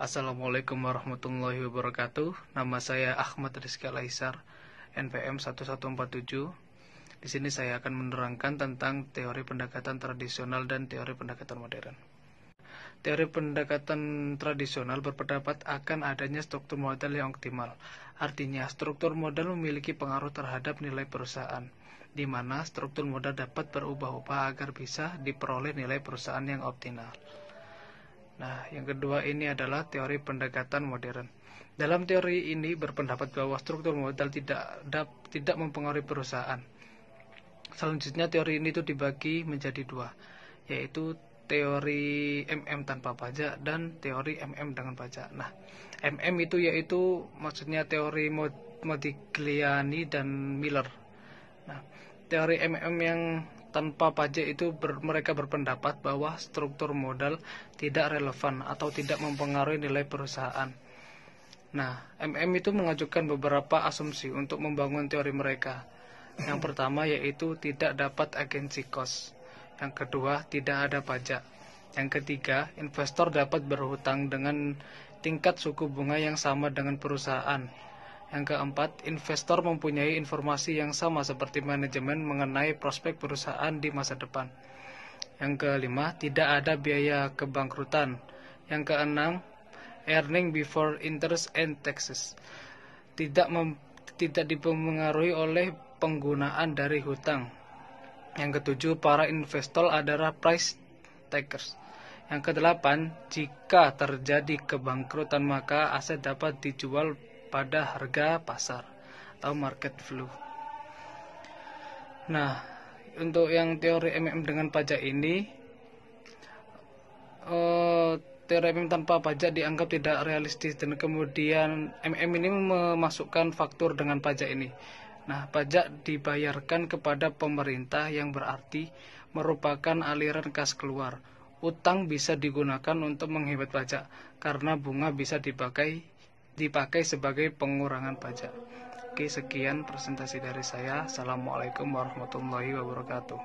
Assalamualaikum warahmatullahi wabarakatuh. Nama saya Ahmad Rizky Alaisar, NPM 1147. Di sini saya akan menerangkan tentang teori pendekatan tradisional dan teori pendekatan modern. Teori pendekatan tradisional berpendapat akan adanya struktur modal yang optimal. Artinya, struktur modal memiliki pengaruh terhadap nilai perusahaan, di mana struktur modal dapat berubah-ubah agar bisa diperoleh nilai perusahaan yang optimal. Nah, yang kedua ini adalah teori pendekatan modern. Dalam teori ini berpendapat bahwa struktur modal tidak mempengaruhi perusahaan. Selanjutnya teori ini tuh dibagi menjadi dua, yaitu teori MM tanpa pajak dan teori MM dengan pajak. Nah, MM itu yaitu maksudnya teori Modigliani dan Miller. Nah, teori MM yang tanpa pajak itu mereka berpendapat bahwa struktur modal tidak relevan atau tidak mempengaruhi nilai perusahaan. Nah, MM itu mengajukan beberapa asumsi untuk membangun teori mereka. Yang pertama yaitu tidak dapat agency cost. Yang kedua, tidak ada pajak. Yang ketiga, investor dapat berhutang dengan tingkat suku bunga yang sama dengan perusahaan. Yang keempat, investor mempunyai informasi yang sama seperti manajemen mengenai prospek perusahaan di masa depan. Yang kelima, tidak ada biaya kebangkrutan. Yang keenam, earning before interest and taxes. Tidak dipengaruhi oleh penggunaan dari hutang. Yang ketujuh, para investor adalah price takers. Yang kedelapan, jika terjadi kebangkrutan maka aset dapat dijual pada harga pasar atau market value. Nah, untuk yang teori MM dengan pajak ini, teori MM tanpa pajak dianggap tidak realistis dan kemudian MM ini memasukkan faktur dengan pajak ini. Nah, pajak dibayarkan kepada pemerintah yang berarti merupakan aliran kas keluar. Utang bisa digunakan untuk menghemat pajak karena bunga bisa dipakai sebagai pengurangan pajak. Oke, sekian presentasi dari saya. Assalamualaikum warahmatullahi wabarakatuh.